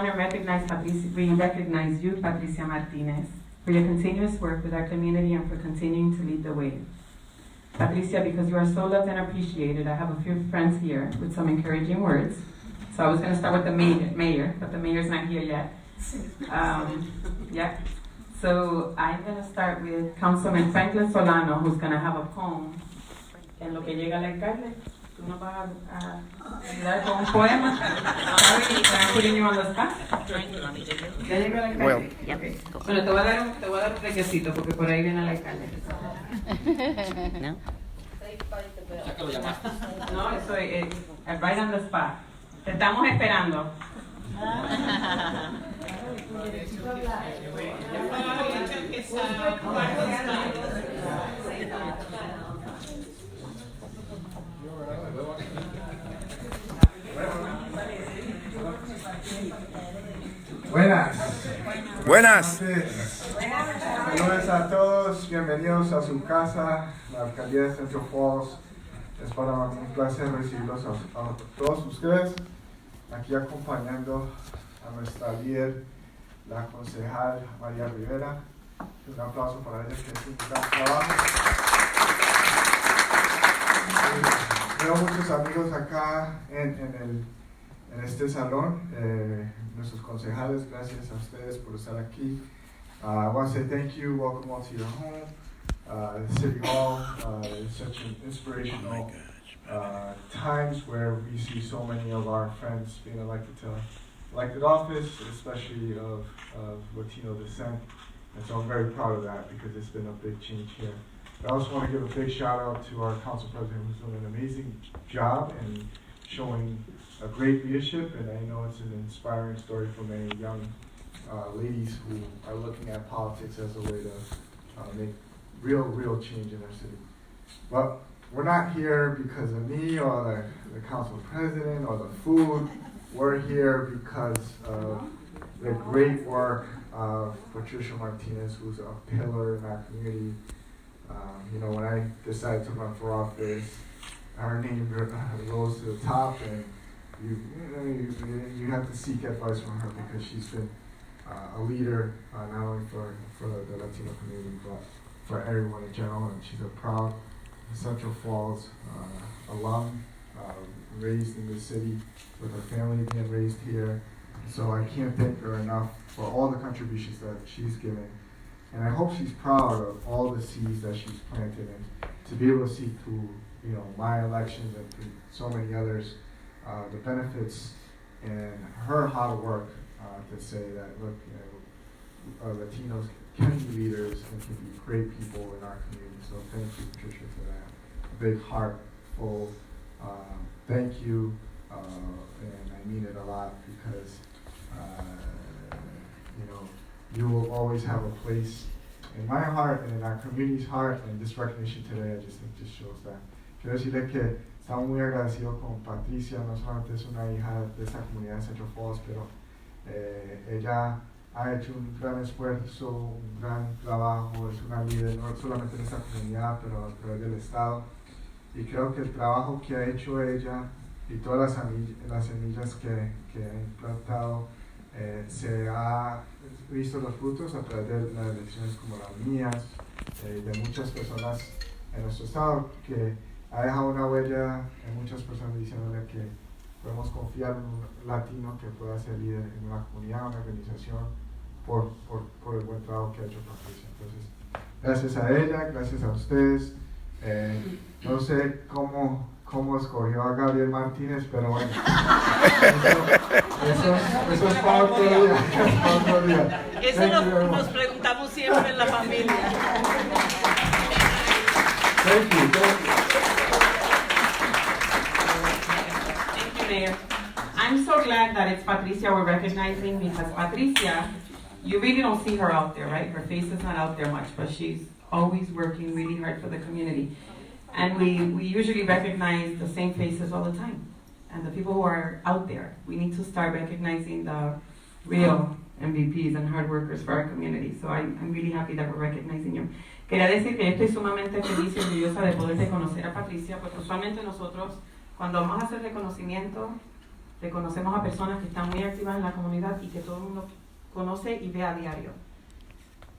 want to recognize you, Patrícia Martinez, for your continuous work with our community and for continuing to lead the way. Patrícia, because you are so loved and appreciated, I have a few friends here with some encouraging words. So I was going to start with the mayor, but the mayor's not here yet. Yeah. So I'm going to start with Councilman Solano, who's going to have a poem. En lo que llega el alcalde, tú nos vas a ayudar con un poema. I'm putting you on the spot. ¿Ya llegó el alcalde? Well, okay. Bueno, te voy a dar un requisito porque por ahí viene el alcalde. ¿No? No, eso es right on the spot. Te estamos esperando. Buenas. Buenas a todos, bienvenidos a su casa, la alcaldía de Central Falls. Es para un placer recibirlos a todos ustedes, aquí acompañando a nuestra líder, la concejal María Rivera. Un aplauso para ella, que es un gran trabajo. Veo muchos amigos acá en este salón, nuestros concejales, gracias a ustedes por estar aquí. I want to say thank you, welcome all to your home. The City Hall is such an inspirational times where we see so many of our friends being elected to elected office, especially of Latino descent. And so I'm very proud of that because it's been a big change here. But I also want to give a big shout out to our council president who's doing an amazing job and showing a great leadership. And I know it's an inspiring story for many young ladies who are looking at politics as a way to make real change in our city. But we're not here because of me or the council president or the food. We're here because of the great work of Patrícia Martinez, who's a pillar in our community. When I decided to run for office, her name rose to the top, and you have to seek advice from her because she's been a leader, not only for the Latino community, but for everyone in general. And she's a proud Central Falls alum, raised in the city with her family being raised here. So I can't thank her enough for all the contributions that she's given. And I hope she's proud of all the seeds that she's planted, and to be able to see through, my elections and through so many others, the benefits and her hard work to say that, look, Latinos can be leaders and can be great people in our community. So thank you, Patrícia, for that. A big heartful thank you, and I mean it a lot because you will always have a place in my heart and in our community's heart, and this recognition today, I just think just shows that. Quiero decirle que estamos muy agradecidos con Patrícia. No solamente es una hija de esta comunidad de Central Falls, pero ella ha hecho un gran esfuerzo, un gran trabajo, es una líder no solamente en esta comunidad, pero del estado. Y creo que el trabajo que ha hecho ella y todas las semillas que ha implantado se ha visto los frutos a través de las elecciones como las mías, de muchas personas en nuestro estado, que ha dejado una huella en muchas personas diciéndole que podemos confiar en un latino que pueda ser líder en una comunidad, una organización, por el buen trabajo que ha hecho Patrícia. Entonces, gracias a ella, gracias a ustedes. No sé cómo escogió a Gabriel Martínez, pero bueno, eso es para otro día. Eso nos preguntamos siempre en la familia. Thank you. Thank you, Mayor. I'm so glad that it's Patrícia we're recognizing, because Patrícia, you really don't see her out there, right? Her face is not out there much, but she's always working really hard for the community. And we usually recognize the same faces all the time. And the people who are out there, we need to start recognizing the real MVPs and hard workers for our community. So I'm really happy that we're recognizing you. Quería decir que yo estoy sumamente feliz y orgullosa de poder conocer a Patrícia, porque usualmente nosotros, cuando vamos a hacer reconocimiento Reconocemos a personas que están muy activas en la comunidad y que todo el mundo conoce y ve a diario.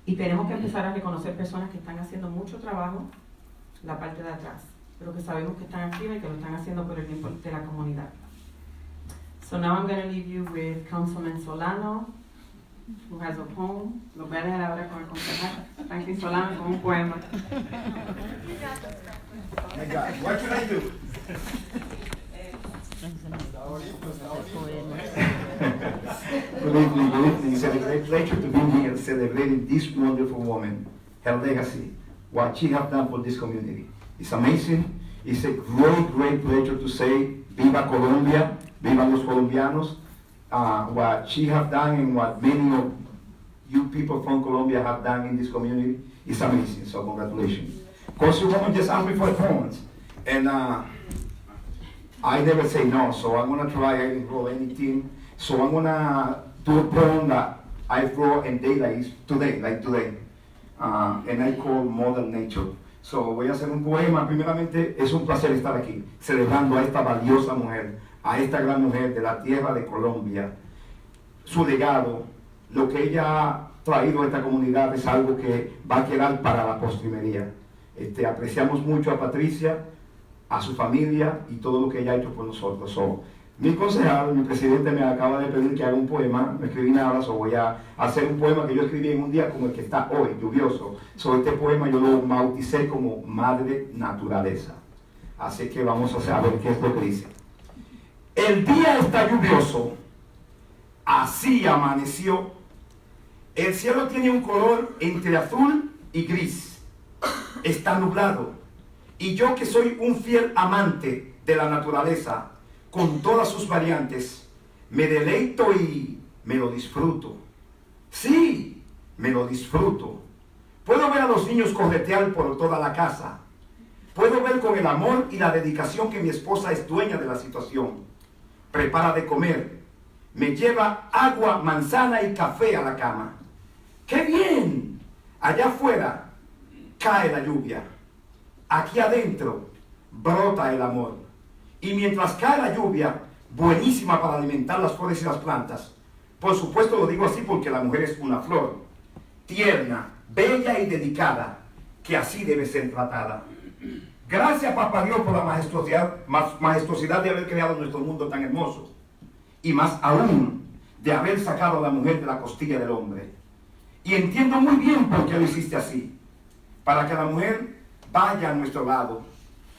Y tenemos que empezar a reconocer personas que están haciendo mucho trabajo en la parte de atrás, pero que sabemos que están activas y que lo están haciendo por el bien de la comunidad. So now I'm going to leave you with Councilman Solano, who has a poem. Lo voy a dejar ahora con el concejal Franklin Solano con un poema. My God, what should I do? Good evening. It's a great pleasure to be here celebrating this wonderful woman, her legacy, what she has done for this community. It's amazing. It's a great pleasure to say, Viva Colombia, Viva los Colombianos. What she has done and what many of you people from Colombia have done in this community is amazing, so congratulations. Councilwoman just asked me for poems, and I never say no, so I'm gonna try to enroll anything. So I'm gonna do a poem that I wrote in daylight today, like today, and I call Mother Nature. So voy a hacer un poema. Primeramente, es un placer estar aquí, celebrando a esta valiosa mujer, a esta gran mujer de la tierra de Colombia. Su legado, lo que ella ha traído a esta comunidad es algo que va a quedar para la postrimería. Apreciamos mucho a Patricia, a su familia y todo lo que ella ha hecho por nosotros. So, mi concejal, mi presidente me acaba de pedir que haga un poema, no escribí nada, so voy a hacer un poema que yo escribí en un día como el que está hoy, lluvioso. So, este poema yo lo bauticé como Madre Naturaleza. Así que vamos a ver qué es lo que dice. El día está lluvioso, así amaneció. El cielo tiene un color entre azul y gris. Está nublado. Y yo que soy un fiel amante de la naturaleza, con todas sus variantes, me deleito y me lo disfruto. Sí, me lo disfruto. Puedo ver a los niños corretear por toda la casa. Puedo ver con el amor y la dedicación que mi esposa es dueña de la situación. Prepara de comer. Me lleva agua, manzana y café a la cama. ¡Qué bien! Allá afuera cae la lluvia. Aquí adentro brota el amor. Y mientras cae la lluvia, buenísima para alimentar las flores y las plantas. Por supuesto lo digo así porque la mujer es una flor, tierna, bella y dedicada, que así debe ser tratada. Gracias, Papá Dios, por la majestuosidad de haber creado nuestro mundo tan hermoso. Y más aún, de haber sacado a la mujer de la costilla del hombre. Y entiendo muy bien por qué lo hiciste así. Para que la mujer vaya a nuestro lado.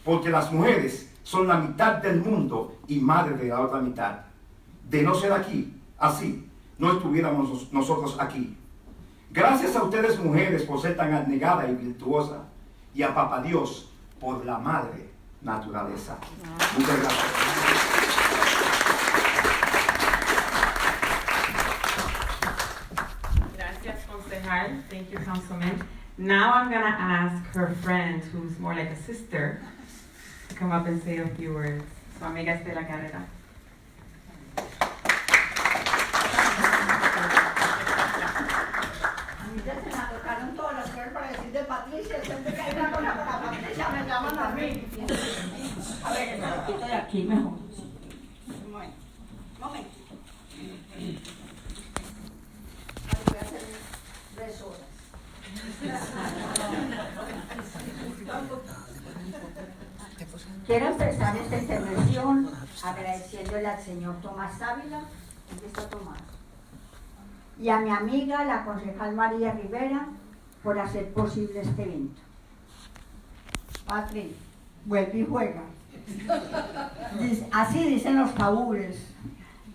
Porque las mujeres son la mitad del mundo y madre de la otra mitad. De no ser así, no estuviéramos nosotros aquí. Gracias a ustedes, mujeres, por ser tan abnegada y virtuosa. Y a Papá Dios por la madre naturaleza. Muchas gracias. Gracias, concejal. Thank you, Councilman. Now I'm going to ask her friend, who's more like a sister, to come up and say a few words. Su amiga Estela Carrera. Ya se me tocaron todas las cosas para decir de Patricia, siempre que hay una cosa para Patricia me llaman a mí. A ver, me lo quito de aquí mejor. Bueno, momento. Voy a hacer 3 horas. Quiero empezar esta intervención agradeciéndole al señor Tomás Ávila, aquí está Tomás, y a mi amiga, la concejal María Rivera, por hacer posible este evento. Patri, vuelve y juega. Así dicen los tabúes.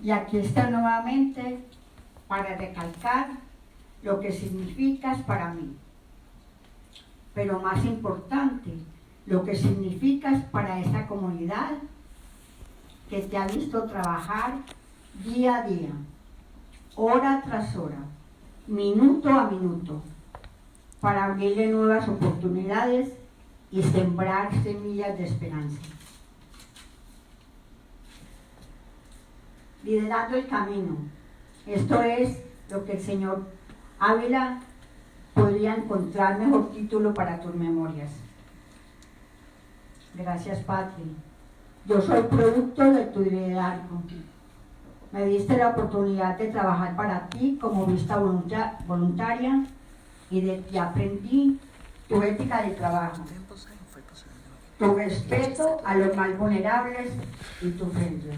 Y aquí está nuevamente para recalcar lo que significas para mí. Pero más importante, lo que significas para esta comunidad que te ha visto trabajar día a día, hora tras hora, minuto a minuto, para abrirle nuevas oportunidades y sembrar semillas de esperanza. Liderando el camino. Esto es lo que el señor Ávila podría encontrar mejor título para tus memorias. Gracias, Patri. Yo soy producto de tu liderazgo, me diste la oportunidad de trabajar para ti como vista voluntaria y aprendí tu ética de trabajo, tu respeto a los más vulnerables y tu frente.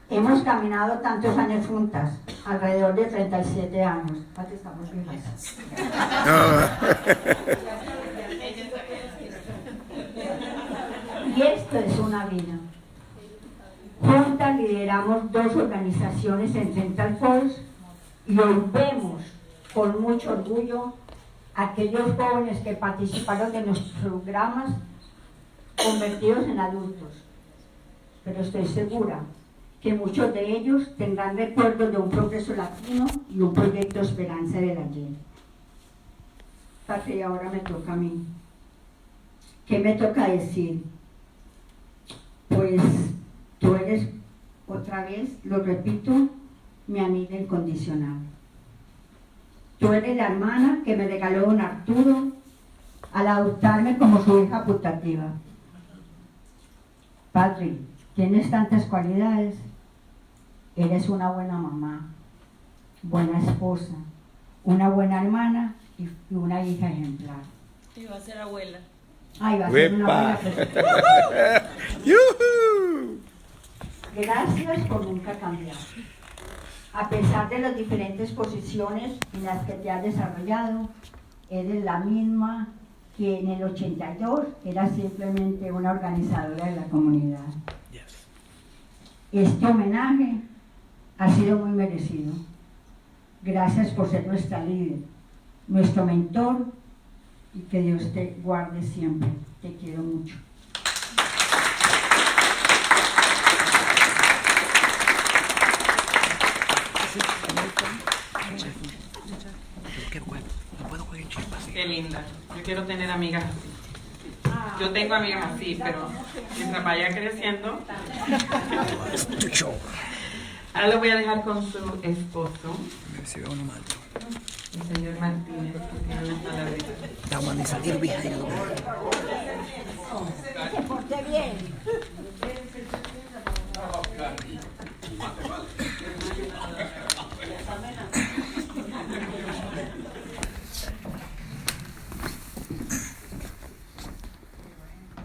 Hemos caminado tantos años juntas, alrededor de 37 años. Pati, estamos viejas. Y esto es una vida. Juntas lideramos 2 organizaciones en Central Falls y hoy vemos con mucho orgullo a aquellos jóvenes que participaron de nuestros programas convertidos en adultos. Pero estoy segura que muchos de ellos tendrán recuerdos de un progreso latino y un proyecto Esperanza del Ayer. Patria, ahora me toca a mí. ¿Qué me toca decir? Pues tú eres, otra vez, lo repito, mi amiga incondicional. Tú eres la hermana que me regaló don Arturo al adoptarme como su hija putativa. Patri, tienes tantas cualidades. Eres una buena mamá, buena esposa, una buena hermana y una hija ejemplar. Y va a ser abuela. Ay, va a ser una abuela. Gracias por nunca cambiar. A pesar de las diferentes posiciones en las que te has desarrollado, eres la misma que en el 82 era simplemente una organizadora de la comunidad. Este homenaje ha sido muy merecido. Gracias por ser nuestra líder, nuestro mentor, y que Dios te guarde siempre. Te quiero mucho. Qué linda. Yo quiero tener amigas así. Yo tengo amigas así, pero mientras vaya creciendo. Ahora lo voy a dejar con su esposo, el señor Martínez, que tiene unas palabritas. Se porte bien.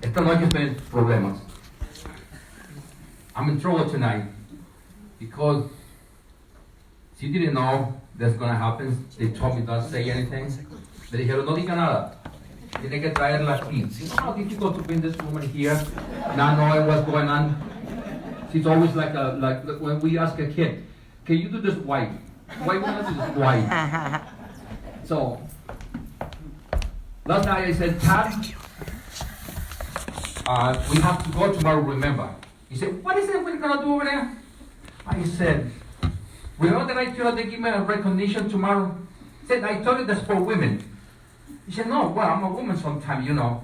Esta noche estoy en problemas. I'm in trouble tonight because she didn't know that's gonna happen. They told me don't say anything. Me dijeron no diga nada. Tiene que traerla aquí. You know how difficult to bring this woman here, not knowing what's going on. She's always like when we ask a kid, can you do this white? Why we not do this white? So last night I said, Pat, we have to go tomorrow, remember. He said, what is it we're going to do over there? I said, remember that I told you they give me a recognition tomorrow? He said, I told you that's for women. He said, no, well, I'm a woman sometimes, you know.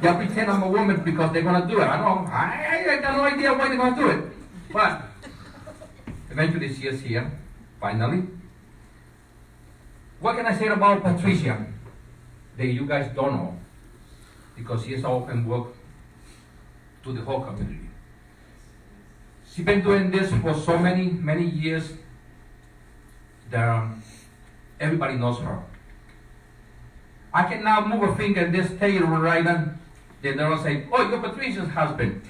They pretend I'm a woman because they're going to do it. I got no idea why they're going to do it. But eventually she is here, finally. What can I say about Patrícia that you guys don't know? Because she has open work to the whole community. She's been doing this for so many years that everybody knows her. I can now move a finger and just tell you right now, then they'll say, oh, you're Patrícia's husband.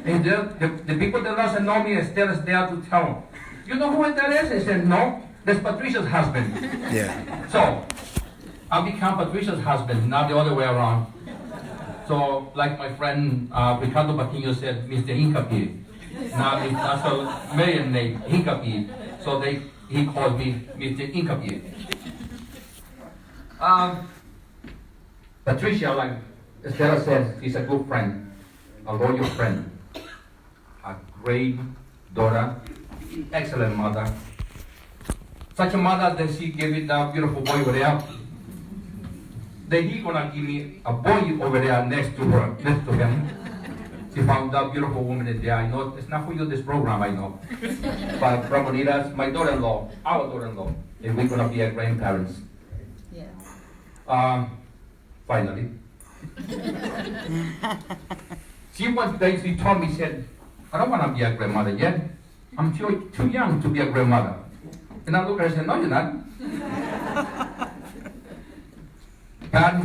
And the people that doesn't know me, Estelle is there to tell them, you know who that is? I said, no, that's Patrícia's husband. Yeah. So, I become Patrícia's husband, not the other way around. So, like my friend Ricardo Patiño said, Mr. Hincapié. Now that's a maiden name, Hincapié. So he called me Mr. Hincapié. Patrícia, like Estela says, is a good friend, a loyal friend, a great daughter, excellent mother. Such a mother that she gave it that beautiful boy over there. Then he gonna give me a boy over there next to her, next to him. She found that beautiful woman in there. I know it's not for you this program, I know. But Ramonita's my daughter-in-law, our daughter-in-law, and we're gonna be our grandparents. Yeah. Finally. She one day she told me, said, I don't want to be a grandmother yet. I'm too young to be a grandmother. And I look at her and say, no, you're not. Pat,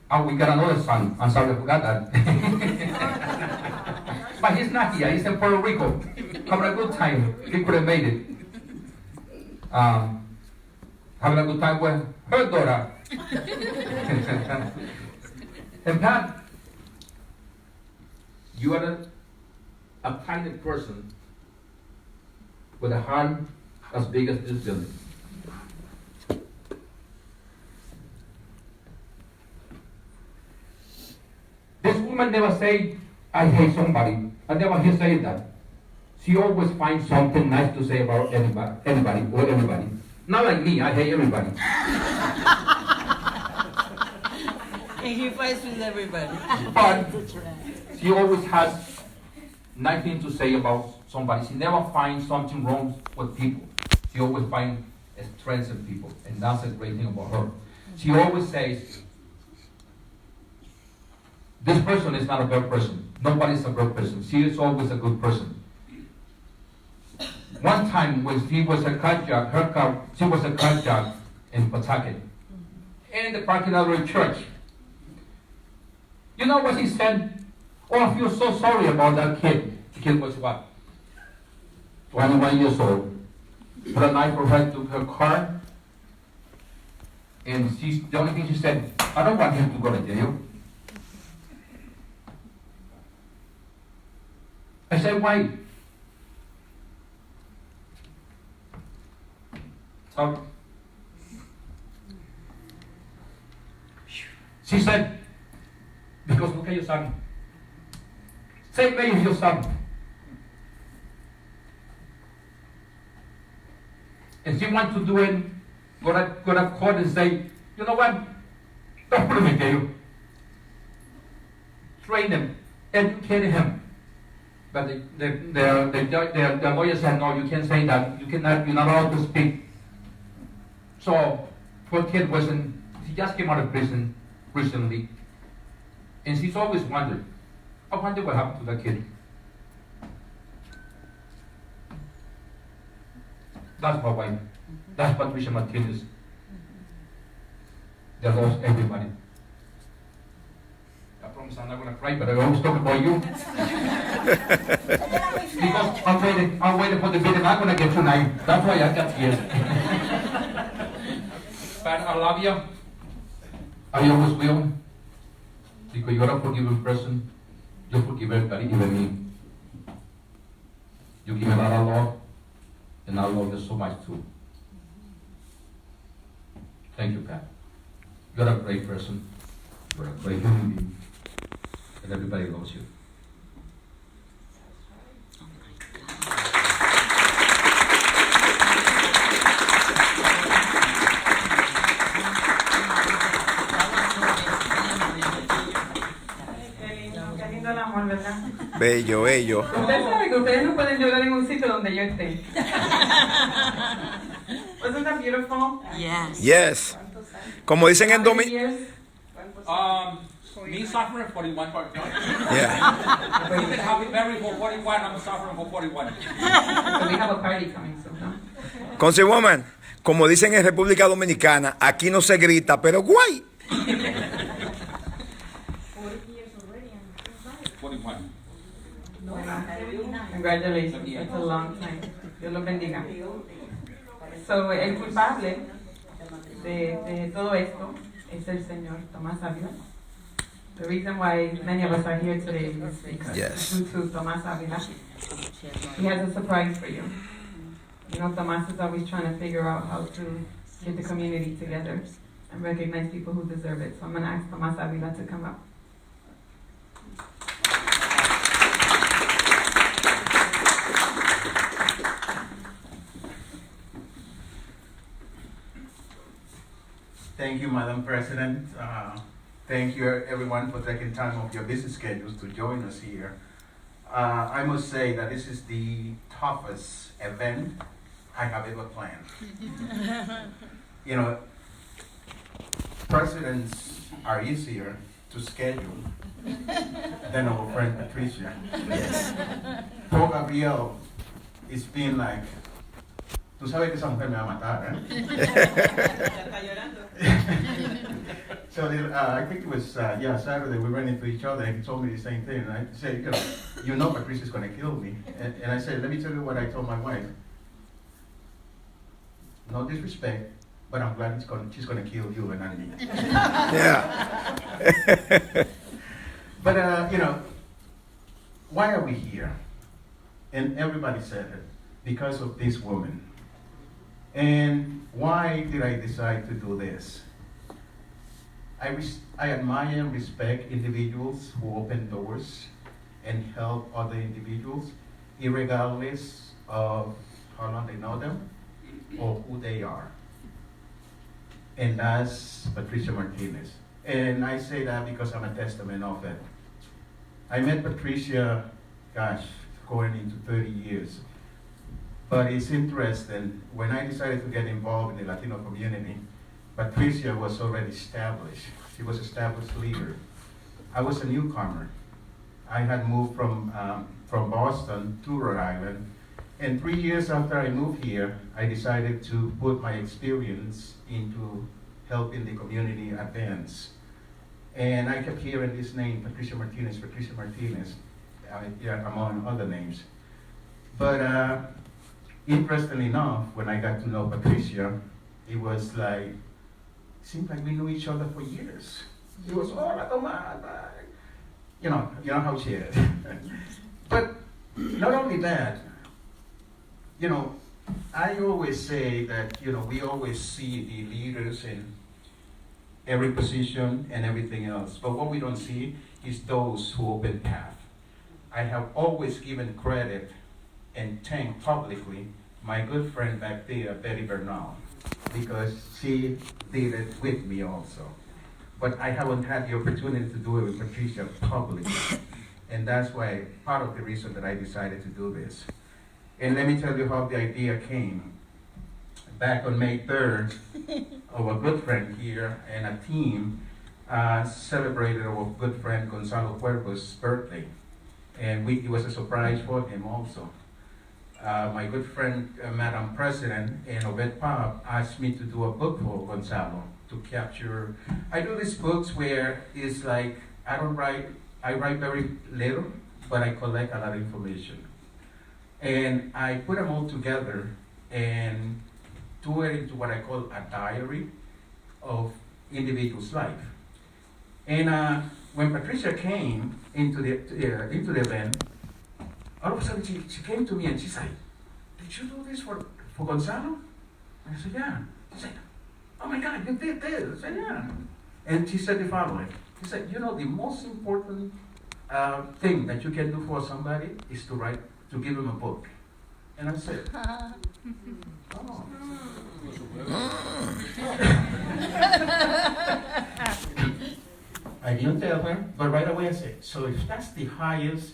oh, we got another son. I'm sorry, I forgot that. But he's not here. He's in Puerto Rico. Having a good time. He could have made it. Having a good time with her daughter. And Pat, you are a kind of person with a heart as big as this building. This woman never say, I hate somebody. I never hear say that. She always finds something nice to say about anybody or everybody. Not like me, I hate everybody. And he fights with everybody. But she always has nice things to say about somebody. She never finds something wrong with people. She always finds strength in people. And that's a great thing about her. She always says, this person is not a bad person. Nobody's a bad person. She is always a good person. One time when she was a carjack, she was a carjack in Pawtucket. In the parking lot of a church. You know what he said? Oh, I feel so sorry about that kid. The kid was what? 21 years old. Put a knife for her to her car. And the only thing she said, I don't want him to go to jail. I said, why? So, she said, because look at your son. Same way as your son. And she wants to do it, go to court and say, you know what? Don't put him in jail. Train him, educate him. But the lawyer said, no, you can't say that. You're not allowed to speak. So, poor kid she just came out of prison recently. And she's always wondered, I wonder what happened to that kid. That's my wife. That's Patrícia Martinez. They lost everybody. I promise I'm not going to cry, but I always talk about you. Because I'm waiting for the video I'm going to get tonight. That's why I got here. But I love you. I always will. Because you're a forgiving person. You forgive everybody, even me. You give me a lot of love. And I love you so much too. Thank you, Pat. You're a great person. You're a great human being. And everybody loves you. Bello, bello. Ustedes saben que ustedes no pueden llorar en un sitio donde yo esté. Wasn't that beautiful? Yes. Como dicen en How many Dominicana. years? Me suffering 41 part. Yeah. Happy married for 41, I'm suffering for 41. So we have a party coming soon, no? Councilwoman, como dicen en República Dominicana, aquí no se grita, pero guay. 41. Congratulations, it's a long time. Dios los bendiga. So, el culpable de todo esto es el señor Tomás Ávila. The reason why many of us are here today is because due to Tomás Ávila, he has a surprise for you. You know, Tomás is always trying to figure out how to get the community together and recognize people who deserve it. So I'm going to ask Tomás Ávila to come up. Thank you, Madam President. Thank you, everyone, for taking time off your busy schedules to join us here. I must say that this is the toughest event I have ever planned. You know, presidents are easier to schedule than our friend Patricia. Poor Gabriel is being like, tú sabes que esa mujer me va a matar, So I think it was Saturday we ran into each other and he told me the same thing. And I said, you know Patricia's going to kill me. And I said, let me tell you what I told my wife. No disrespect, but I'm glad she's going to kill you and not me. Yeah. But, why are we here? And everybody said it, because of this woman. And why did I decide to do this? I admire and respect individuals who open doors and help other individuals, irregardless of how long they know them or who they are. And that's Patrícia Martinez. And I say that because I'm a testament of it. I met Patrícia, going into 30 years. But it's interesting, when I decided to get involved in the Latino community, Patrícia was already established. She was an established leader. I was a newcomer. I had moved from Boston to Rhode Island. And 3 years after I moved here, I decided to put my experience into helping the community advance. And I kept hearing this name, Patrícia Martinez, among other names. But interestingly enough, when I got to know Patrícia, it was like, seemed like we knew each other for years. It was, hola, tomada. You know how she is. But not only that, I always say that, we always see the leaders in every position and everything else. But what we don't see is those who open path. I have always given credit and thanked publicly my good friend back there, Betty Bernal, because she did it with me also. But I haven't had the opportunity to do it with Patrícia publicly. And that's why, part of the reason that I decided to do this. And let me tell you how the idea came. Back on May 3rd, our good friend here and a team celebrated our good friend Gonzalo Cuervo's birthday. And it was a surprise for him also. My good friend, Madam President, and Obed Pop asked me to do a book for Gonzalo to capture. I do these books where it's like, I write very little, but I collect a lot of information. And I put them all together and do it into what I call a diary of individual's life. And when Patrícia came into the event, all of a sudden she came to me and she said, did you do this for Gonzalo? I said, yeah. She said, oh my God, you did this. I said, yeah. And she said the following. She said, the most important thing that you can do for somebody is to give them a book. And I said, oh. I didn't tell her, but right away I said, so if that's the highest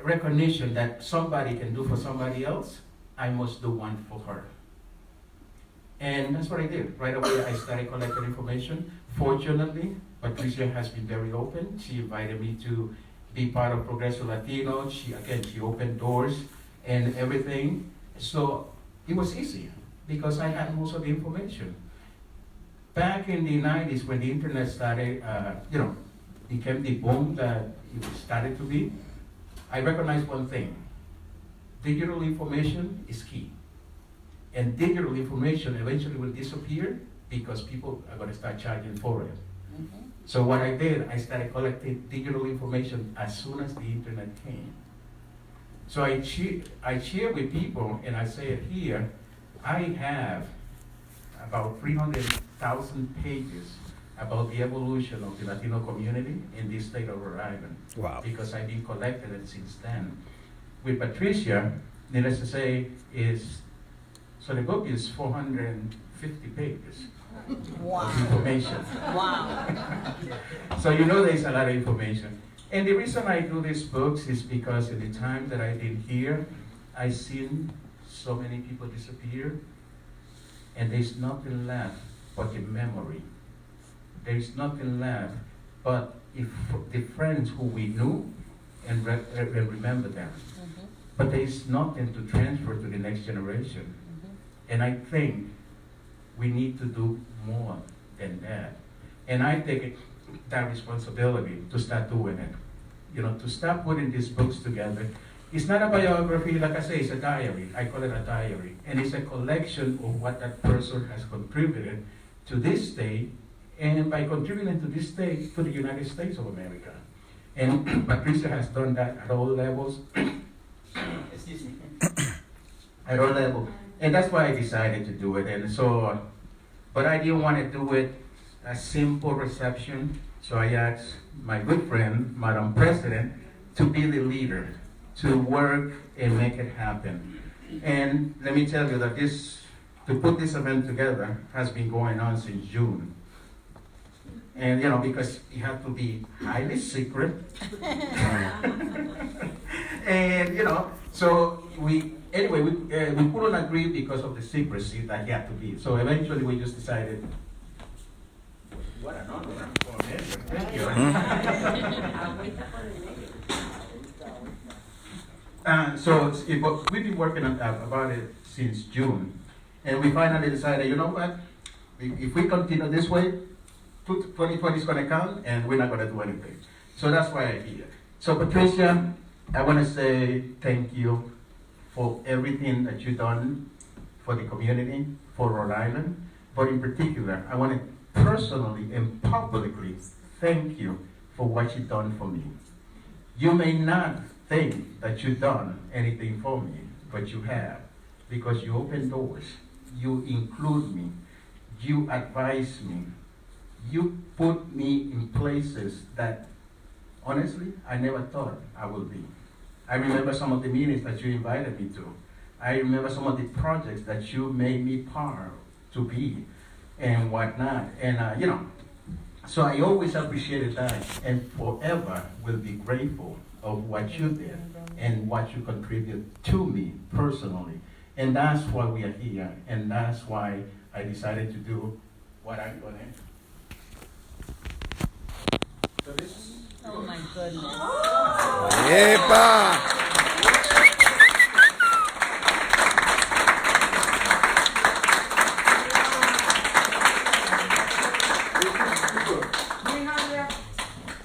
recognition that somebody can do for somebody else, I must do one for her. And that's what I did. Right away I started collecting information. Fortunately, Patrícia has been very open. She invited me to be part of Progreso Latino. She opened doors and everything. So it was easy because I had most of the information. Back in the 90s when the internet started, became the boom that it started to be, I recognized one thing. Digital information is key. And digital information eventually will disappear because people are going to start charging for it. Mm-hmm. So what I did, I started collecting digital information as soon as the internet came. So I share with people, and I say it here, I have about 300,000 pages about the evolution of the Latino community in this state of Rhode Island. Wow. Because I've been collecting it since then. With Patrícia, needless to say, so the book is 450 pages of information. Wow. So there's a lot of information. And the reason I do these books is because in the time that I've been here, I've seen so many people disappear, and there's nothing left but the memory. There's nothing left but if the friends who we knew and remember them. But there is nothing to transfer to the next generation. And I think we need to do more than that. And I take that responsibility to start doing it. You know, to start putting these books together. It's not a biography, like I say, it's a diary. I call it a diary. And it's a collection of what that person has contributed to this state, and by contributing to this state, to the United States of America. And Patrícia has done that at all levels. Excuse me. At all levels. And that's why I decided to do it. And so, but I didn't want to do it a simple reception. So I asked my good friend, Madam President, to be the leader, to work and make it happen. And let me tell you that to put this event together has been going on since June. And, you know, because it had to be highly secret. And, you know, so we couldn't agree because of the secrecy that had to be. So eventually we just decided, what an honor. Thank you. So we've been working about it since June. And we finally decided, you know what? If we continue this way, 2020 is going to come and we're not going to do anything. So that's why I'm here. So Patrícia, I want to say thank you for everything that you've done for the community, for Rhode Island. But in particular, I want to personally and publicly thank you for what you've done for me. You may not think that you've done anything for me, but you have, because you open doors, you include me, you advise me, you put me in places that, honestly, I never thought I would be. I remember some of the meetings that you invited me to. I remember some of the projects that you made me part to be and whatnot. And, you know, so I always appreciated that and forever will be grateful of what you did and what you contribute to me personally. And that's why we are here. And that's why I decided to do what I'm going to. So this is. Oh my goodness. ¡Epa!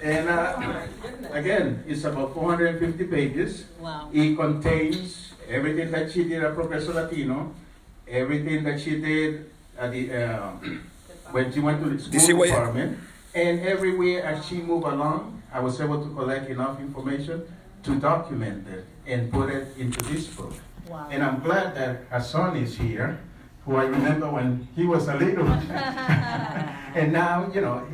And again, it's about 450 pages. Wow. It contains everything that she did at Progreso Latino, everything that she did at the when she went to the school department, and everywhere as she moved along, I was able to collect enough information to document it and put it into this book. Wow. And I'm glad that her son is here, who I remember when he was a little. And now, you know,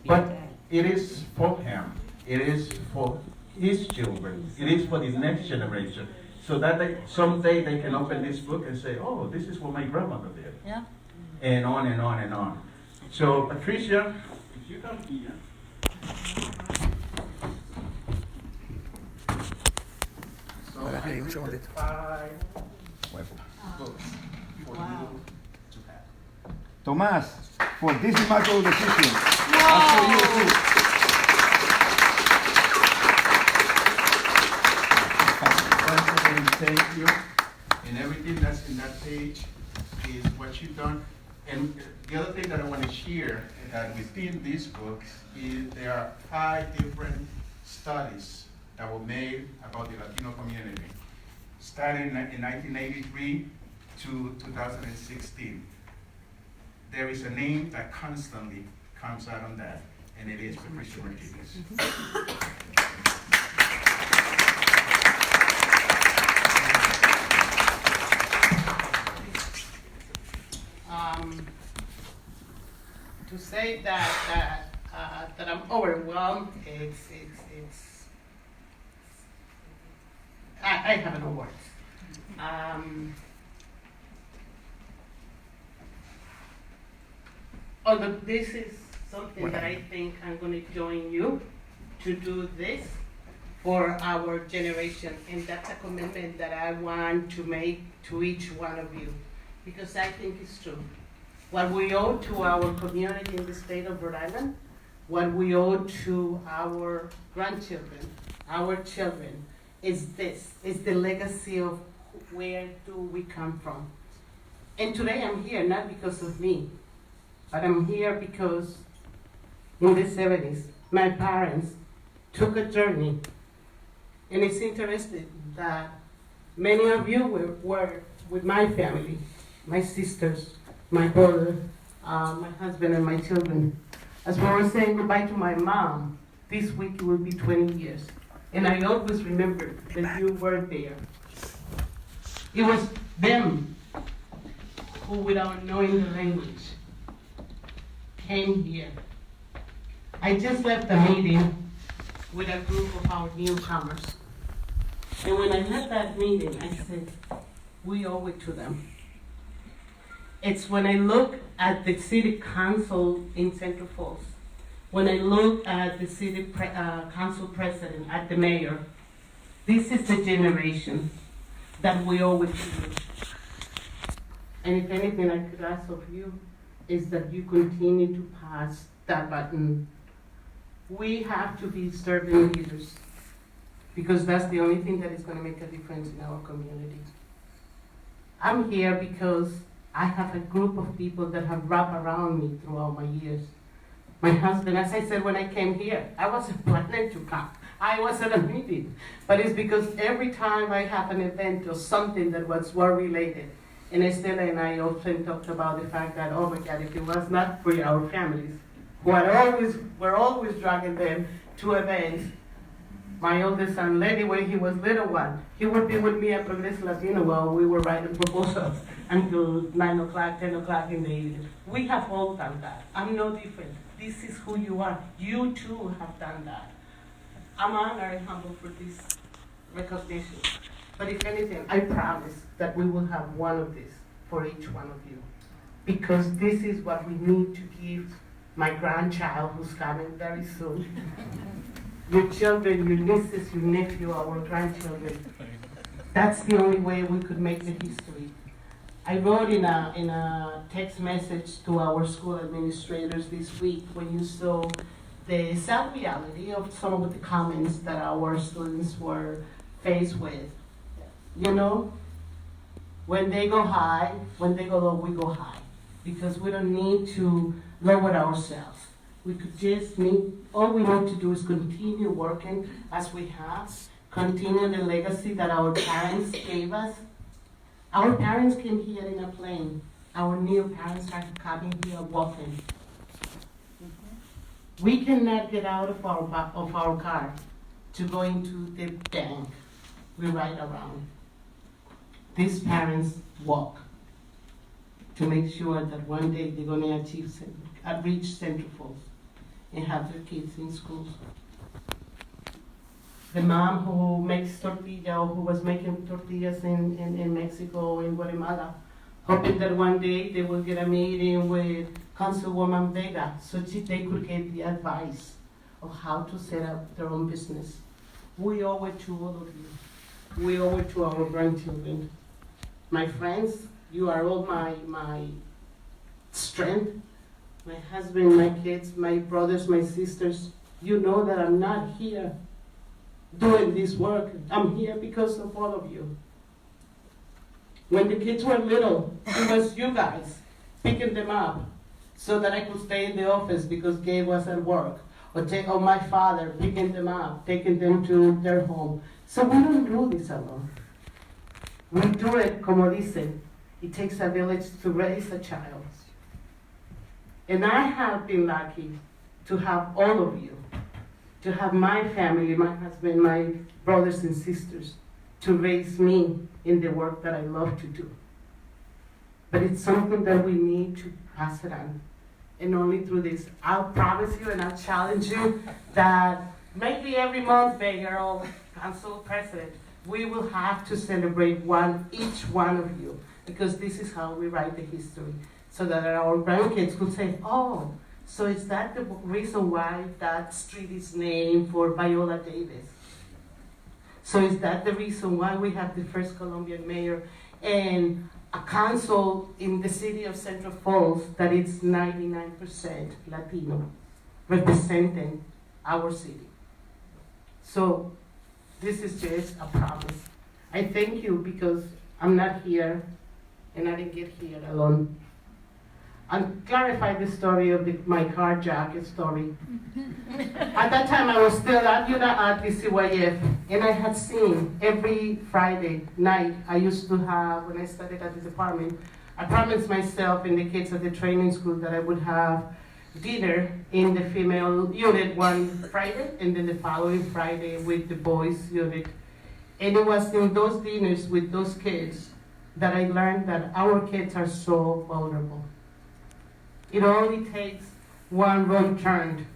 but it is for him. It is for his children. It is for the next generation. So that someday they can open this book and say, oh, this is what my grandmother did. Yeah. And on and on and on. So, Patrícia, if you come here. So I printed 5 books for you to have. Tomás, for this remarkable decision, and for you too. Once again, thank you. And everything that's in that page is what you've done. And the other thing that I want to share is that within these books is there are 5 different studies that were made about the Latino community, starting in 1983 to 2016. There is a name that constantly comes out on that, and it is Patrícia Martinez. To say that I'm overwhelmed, I have no words. Although this is something that I think I'm going to join you to do this for our generation, and that's a commitment that I want to make to each one of you, because I think it's true. What we owe to our community in the state of Rhode Island, what we owe to our grandchildren, our children, is this, is the legacy of where do we come from. And today I'm here not because of me, but I'm here because in the 70s, my parents took a journey. And it's interesting that many of you were with my family, my sisters, my brother, my husband, and my children. As we were saying goodbye to my mom, this week it will be 20 years. And I always remember that you were there. It was them who, without knowing the language, came here. I just left a meeting with a group of our newcomers. And when I left that meeting, I said, we owe it to them. It's when I look at the city council in Central Falls, when I look at the city council president, at the mayor, this is the generation that we owe it to you. And if anything I could ask of you is that you continue to pass that button. We have to be servant leaders because that's the only thing that is going to make a difference in our community. I'm here because I have a group of people that have wrapped around me throughout my years. My husband, as I said when I came here, I wasn't planning to come. I was at a meeting. But it's because every time I have an event or something that was war-related, and Estela and I often talked about the fact that, oh my God, if it was not for our families, we're always dragging them to events. My oldest son, Lenny, when he was little one, he would be with me at Progreso Latino while we were writing proposals until 9 o'clock, 10 o'clock in the evening. We have all done that. I'm no different. This is who you are. You too have done that. I'm honored and humble for this recognition. But if anything, I promise that we will have one of these for each one of you. Because this is what we need to give my grandchild who's coming very soon. Your children, your nieces, your nephew, our grandchildren. That's the only way we could make the history. I wrote in a text message to our school administrators this week when you saw the sad reality of some of the comments that our students were faced with. You know, when they go high, when they go low, we go high. Because we don't need to lower ourselves. We could just all we need to do is continue working as we have, continue the legacy that our parents gave us. Our parents came here in a plane. Our new parents are coming here walking. We cannot get out of our car to go into the bank. We ride around. These parents walk to make sure that one day they're going to reach Central Falls and have their kids in schools. The mom who makes tortilla, or who was making tortillas in Mexico, in Guatemala, hoping that one day they will get a meeting with Councilwoman Vega so they could get the advice of how to set up their own business. We owe it to all of you. We owe it to our grandchildren. My friends, you are all my strength. My husband, my kids, my brothers, my sisters. You know that I'm not here doing this work. I'm here because of all of you. When the kids were little, it was you guys picking them up so that I could stay in the office because Gabe was at work. Or my father picking them up, taking them to their home. So we don't do this alone. We do it, como dicen, it takes a village to raise a child. And I have been lucky to have all of you, to have my family, my husband, my brothers and sisters, to raise me in the work that I love to do. But it's something that we need to pass it on. And only through this, I'll promise you and I'll challenge you that maybe every month, Mayor or Council President, we will have to celebrate each one of you, because this is how we write the history. So that our grandkids could say, oh, so is that the reason why that street is named for Viola Davis? So is that the reason why we have the first Colombian mayor and a council in the city of Central Falls that is 99% Latino? representing our city. So this is just a promise. I thank you because I'm not here and I didn't get here alone. I'll clarify the story of my carjack story. At that time, I was still at the CYF, and I had seen every Friday night, I used to have, when I started at the department, I promised myself and the kids at the training school that I would have dinner in the female unit one Friday, and then the following Friday with the boys unit. And it was in those dinners with those kids that I learned that our kids are so vulnerable. It only takes one wrong turn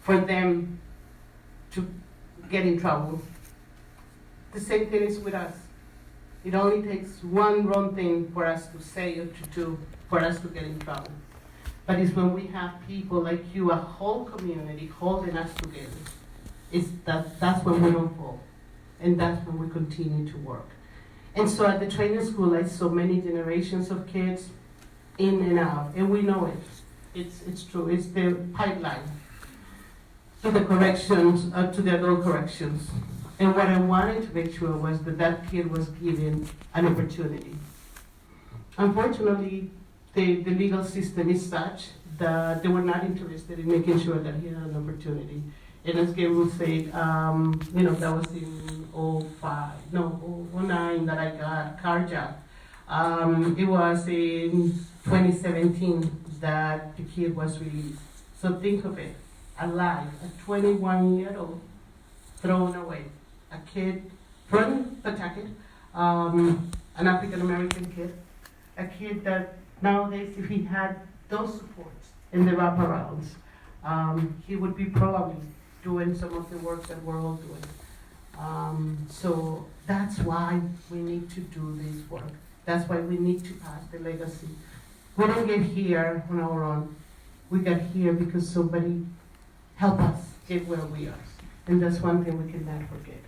for them to get in trouble. The same thing is with us. It only takes one wrong thing for us to say or to do for us to get in trouble. But it's when we have people like you, a whole community holding us together, that's when we don't fall. And that's when we continue to work. And so at the training school, I saw many generations of kids in and out, and we know it. It's true. It's the pipeline to the corrections, to the adult corrections. And what I wanted to make sure was that that kid was given an opportunity. Unfortunately, the legal system is such that they were not interested in making sure that he had an opportunity. And as Gabriel said, that was in 09 that I got carjacked. It was in 2017 that the kid was released. So think of it, alive, a 21-year-old thrown away. A kid from Pawtucket, an African-American kid, a kid that nowadays, if he had those supports and the wraparounds, he would be probably doing some of the work that we're all doing. So that's why we need to do this work. That's why we need to pass the legacy. We don't get here on our own. We got here because somebody helped us get where we are. And that's one thing we cannot forget.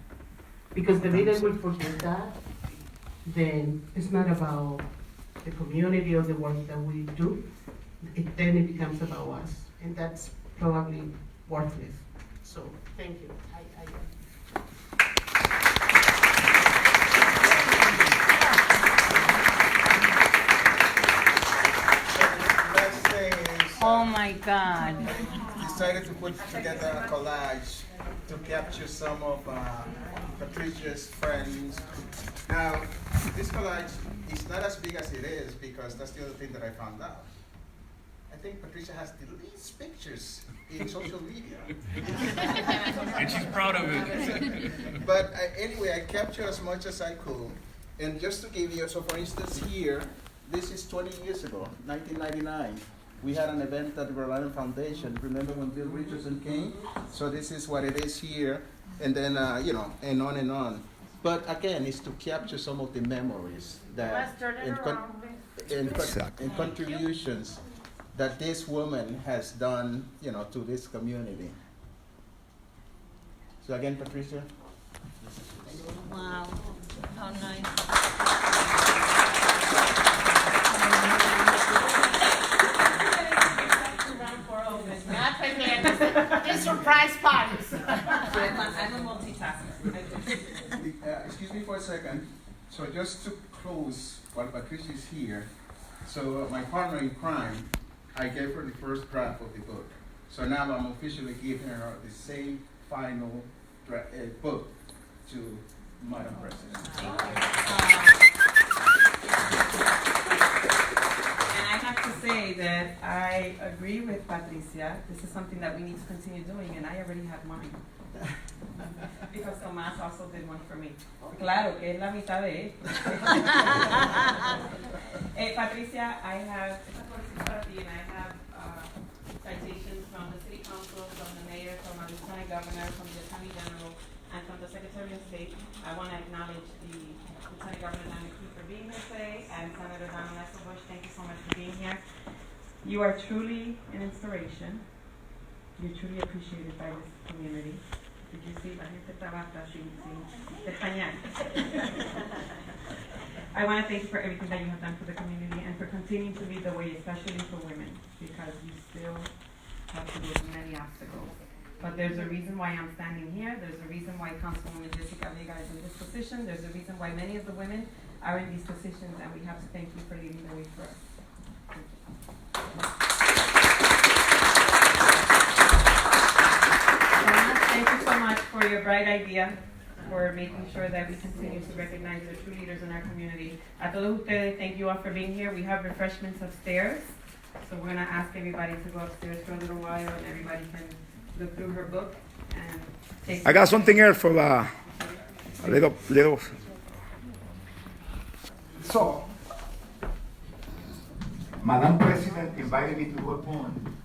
Because the minute we forget that, then it's not about the community or the work that we do. Then it becomes about us. And that's probably worthless. So thank you. Oh my God. Decided to put together a collage to capture some of Patricia's friends. Now, this collage is not as big as it is because that's the other thing that I found out. I think Patricia has the least pictures in social media. And she's proud of it. But anyway, I captured as much as I could. And just to give you, so for instance here, this is 20 years ago, 1999. We had an event at the Rhode Island Foundation. Remember when Bill Richardson came? So this is what it is here. And then, and on and on. But again, it's to capture some of the memories that and contributions that this woman has done, to this community. So again, Patricia. Wow, how nice. Not prepared. It's surprise parties. I'm a multitasker. Excuse me for a second. So just to close while Patricia is here, so my partner in crime, I gave her the first draft of the book. So now I'm officially giving her the same final book to Madam President. And I have to say that I agree with Patricia. This is something that we need to continue doing, and I already have mine. Because Tomás also did one for me. Claro, que es la mitad de esto. Patricia, I have and I have citations from the City Council, from the Mayor, from our Lieutenant Governor, from the Attorney General, and from the Secretary of State. I want to acknowledge the Lieutenant Governor Diana Key for being here today, and Senator Donald Esselbush, thank you so much for being here. You are truly an inspiration. You're truly appreciated by this community. Did you see? La gente trabaja sin despañar. I want to thank you for everything that you have done for the community and for continuing to lead the way, especially for women, because you still have to go through many obstacles. But there's a reason why I'm standing here. There's a reason why Councilwoman Jessica Vega is in this position. There's a reason why many of the women are in these positions, and we have to thank you for leading the way for us. Thank you so much for your bright idea, for making sure that we continue to recognize the true leaders in our community. A todos ustedes, thank you all for being here. We have refreshments upstairs, so we're going to ask everybody to go upstairs for a little while, and everybody can look through her book and take. I got something else for a little. So, Madam President invited me to do a poem,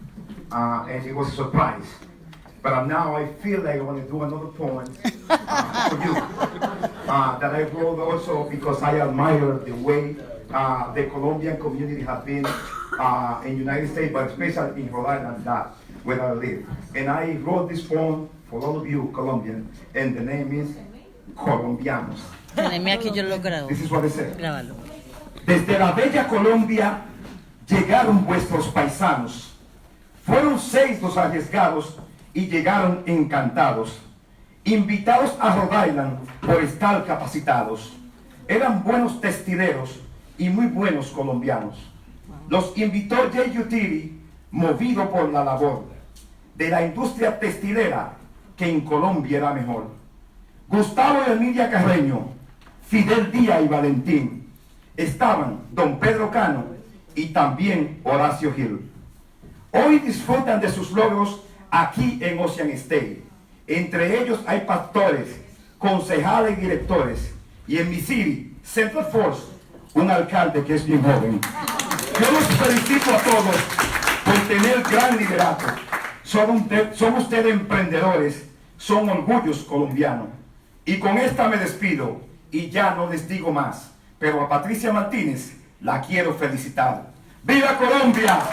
and it was a surprise. But now I feel like I want to do another poem for you that I wrote also because I admire the way the Colombian community has been in the United States, but especially in Rhode Island, that where I live. And I wrote this poem for all of you Colombians, and the name is Colombianos. This is what it says. Desde la bella Colombia llegaron vuestros paisanos. Fueron 6 los arriesgados y llegaron encantados, invitados a Rhode Island por estar capacitados. Eran buenos textileros y muy buenos colombianos. Los invitó Jay Utili, movido por la labor de la industria textilera que en Colombia era mejor. Gustavo y Emilia Carreño, Fidel Díaz y Valentín. Estaban Don Pedro Cano y también Horacio Gil. Hoy disfrutan de sus logros aquí en Ocean State. Entre ellos hay pastores, concejales y directores. Y en mi city, Central Force, un alcalde que es bien joven. Yo los felicito a todos por tener gran liderato. Son ustedes emprendedores, son orgullos colombianos. Y con esta me despido y ya no les digo más. Pero a Patrícia Martinez la quiero felicitar. ¡Viva Colombia!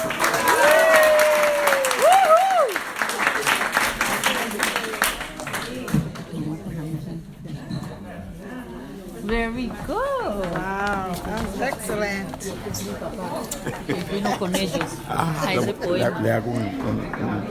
Very good. Wow, that's excellent. Vino con ellos. A ese poema. Le hago un